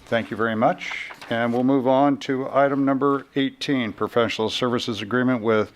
Thank you very much. And we'll move on to item number 18, professional services agreement with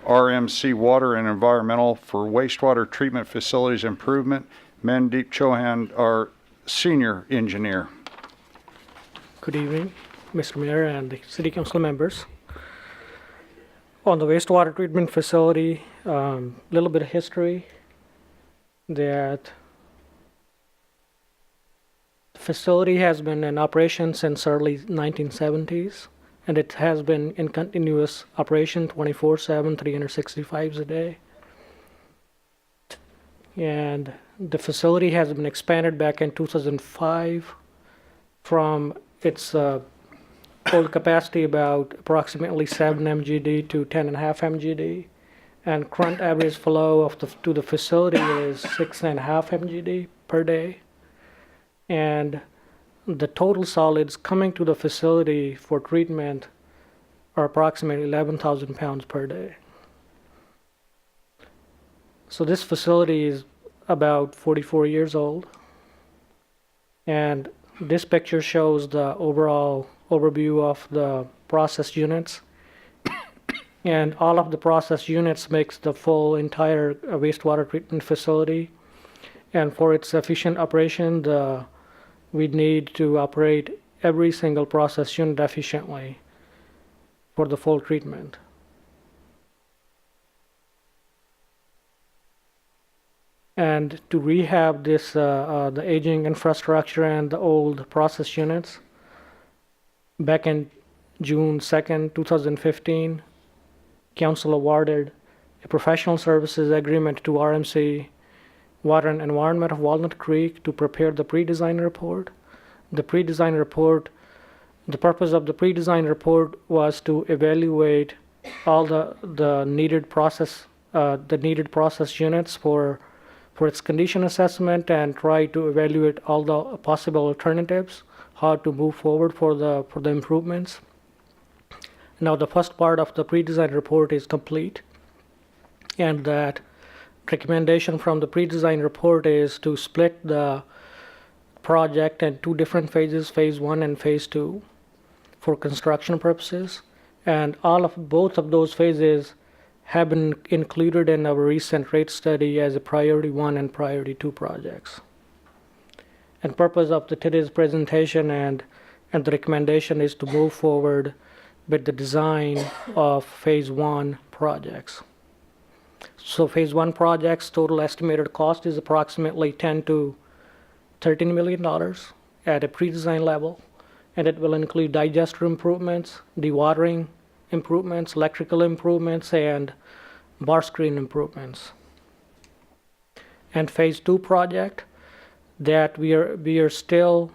RMC Water and Environmental for wastewater treatment facilities improvement. Mandeep Chauhan, our senior engineer. Good evening, Mr. Mayor and City Council members. On the wastewater treatment facility, a little bit of history that the facility has been in operation since early 1970s, and it has been in continuous operation 24/7, 365 a day. And the facility has been expanded back in 2005 from its old capacity about approximately 7 MGD to 10.5 MGD, and current average flow to the facility is 6.5 MGD per day. And the total solids coming to the facility for treatment are approximately 11,000 pounds per day. So this facility is about 44 years old, and this picture shows the overall overview of the process units. And all of the process units makes the full entire wastewater treatment facility. And for its efficient operation, we need to operate every single process unit efficiently for the full treatment. And to rehab this, the aging infrastructure and the old process units, back in June 2nd, 2015, Council awarded a professional services agreement to RMC Water and Environment of Walnut Creek to prepare the pre-design report. The pre-design report, the purpose of the pre-design report was to evaluate all the needed process units for its condition assessment, and try to evaluate all the possible alternatives, how to move forward for the improvements. Now the first part of the pre-design report is complete, and that recommendation from the pre-design report is to split the project in two different phases, phase 1 and phase 2, for construction purposes. And both of those phases have been included in our recent rate study as a priority 1 and priority 2 projects. And purpose of today's presentation and the recommendation is to move forward with the design of phase 1 projects. So phase 1 projects, total estimated cost is approximately $10 to $13 million at a pre-design level, and it will include digester improvements, dewatering improvements, electrical improvements, and bar screen improvements. And phase 2 project, that we are still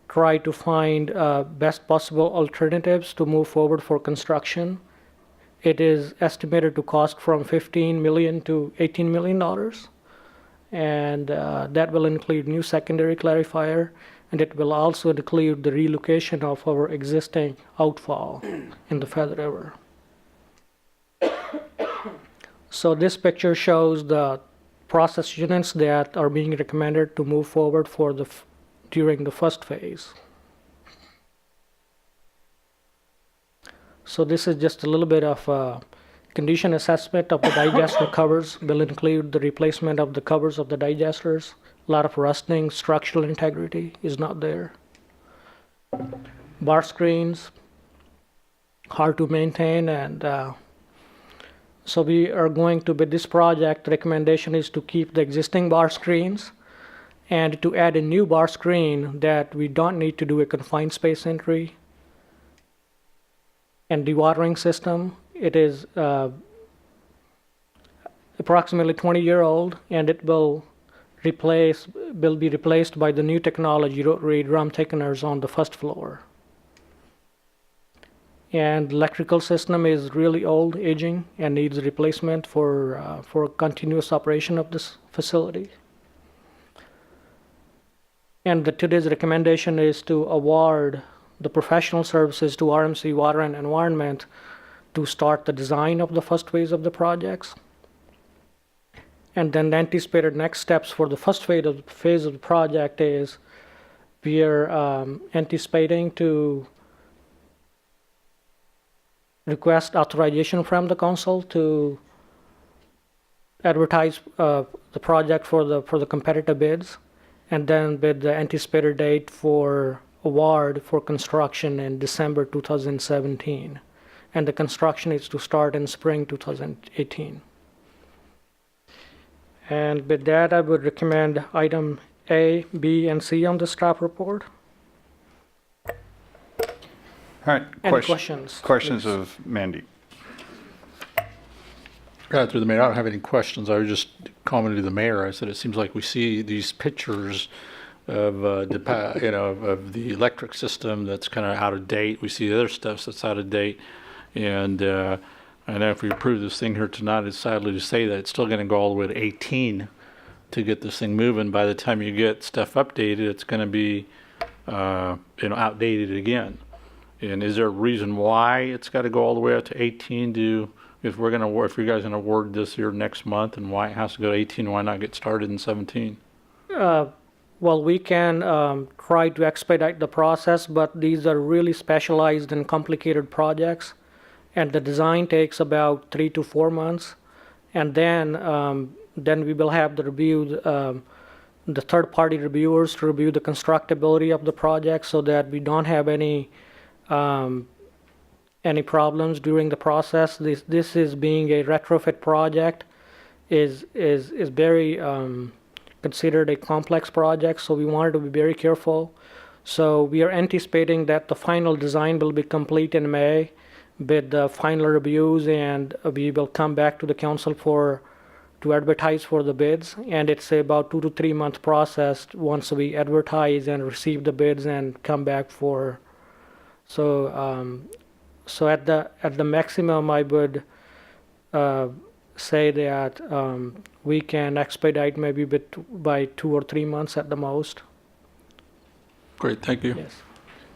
trying to find best possible alternatives to move forward for construction. It is estimated to cost from $15 million to $18 million, and that will include new secondary clarifier, and it will also include the relocation of our existing outfall in the Feather River. So this picture shows the process units that are being recommended to move forward during the first phase. So this is just a little bit of condition assessment of the digester covers. Will include the replacement of the covers of the digesters. A lot of rusting, structural integrity is not there. Bar screens, hard to maintain, and so we are going to, with this project, the recommendation is to keep the existing bar screens and to add a new bar screen that we don't need to do a confined space entry. And dewatering system, it is approximately 20-year-old, and it will be replaced by the new technology rotary drum thickeners on the first floor. And electrical system is really old, aging, and needs replacement for continuous operation of this facility. And today's recommendation is to award the professional services to RMC Water and Environment to start the design of the first phase of the projects. And then the anticipated next steps for the first phase of the project is we are anticipating to request authorization from the council to advertise the project for the competitive bids, and then with the anticipated date for award for construction in December 2017, and the construction is to start in spring 2018. And with that, I would recommend item A, B, and C on the staff report. All right. Any questions? Questions please? of Mandy? Through the mayor, I don't have any questions. I was just commenting to the mayor. I said, it seems like we see these pictures of, of the electric system that's kind of out of date. We see other stuff that's out of date. And I know if we approve this thing here tonight, it's sadly to say that it's still going to go all the way to 18 to get this thing moving. By the time you get stuff updated, it's going to be, outdated again. And is there a reason why it's got to go all the way up to 18 to, if you guys are going to award this here next month, and why it has to go to 18, why not get started in 17? Well, we can try to expedite the process, but these are really specialized and complicated projects, and the design takes about 3 to 4 months, and then we will have the the third-party reviewers to review the constructability of the project, so that we don't have any problems during the process. This is being a retrofit project, is very considered a complex project, so we wanted to be very careful. So we are anticipating that the final design will be complete in May with the final reviews, and we will come back to the council to advertise for the bids. And it's about 2 to 3 month process once we advertise and receive the bids and come back for. So at the maximum, I would say that we can expedite maybe by 2 or 3 months at the most. Great, thank you. Yes.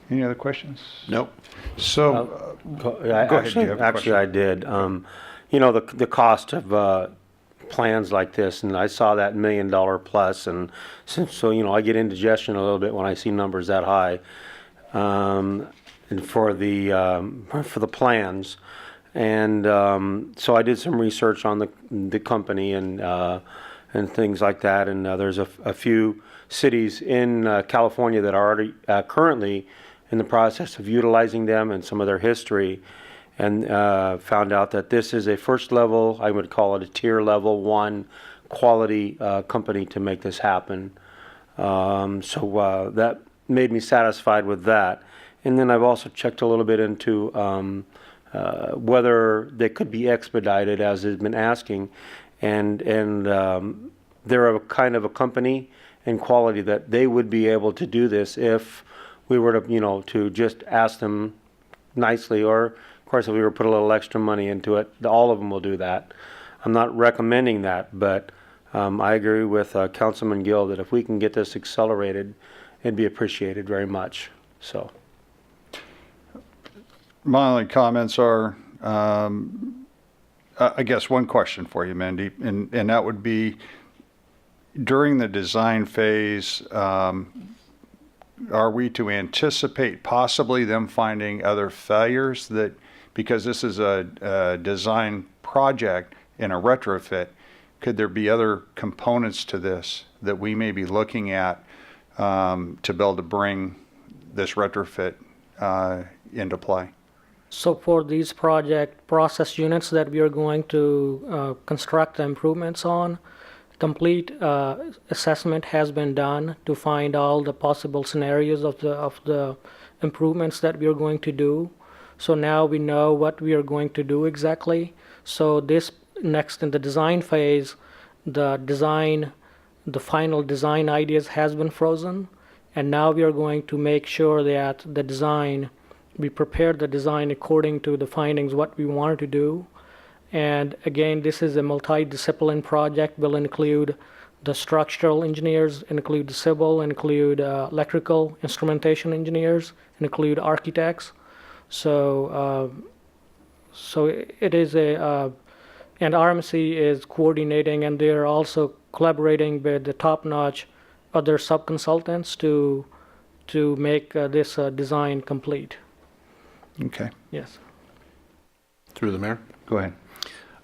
Any other questions? Nope. So, go ahead. Do you have a Actually, question? I did. The cost of plans like this, and I saw that $1 million plus, and I get indigestion a little bit when I see numbers that high. And for the plans, and so I did some research on the company and things like that. And there's a few cities in California that are already currently in the process of utilizing them and some of their history, and found out that this is a first level, I would call it a tier level 1 quality company to make this happen. So that made me satisfied with that. And then I've also checked a little bit into whether they could be expedited, as has been asking, and they're a kind of a company and quality that they would be able to do this if we were to, to just ask them nicely, or of course if we were to put a little extra money into it. All of them will do that. I'm not recommending that, but I agree with Councilman Gill that if we can get this accelerated, it'd be appreciated very much. So. My only comments are, I guess one question for you, Mandy, and that would be, during the design phase, are we to anticipate possibly them finding other failures because this is a design project in a retrofit, could there be other components to this that we may be looking at to be able to bring this retrofit into play? So for these project process units that we are going to construct the improvements on, complete assessment has been done to find all the possible scenarios of the improvements that we are going to do. So now we know what we are going to do exactly. So this next in the design phase, the final design ideas has been frozen, and now we are going to make sure that we prepared the design according to the findings, what we wanted to do. And again, this is a multidisciplinary project, will include the structural engineers, include the civil, include electrical instrumentation engineers, include architects. So it is and RMC is coordinating, and they're also collaborating with the top-notch other sub-consultants to to make this design complete. Okay, Yes. Through the mayor, go ahead.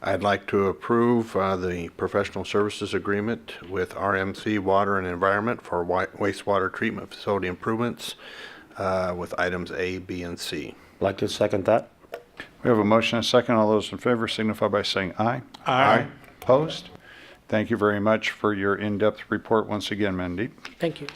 I'd like to approve the professional services agreement with RMC Water and Environment for wastewater treatment facility improvements with items A, B, and C. Like to second that? We have a motion and a second. All those in favor signify by saying aye. Opposed? Thank you very much for your in-depth report once again, Mandeep. Thank you.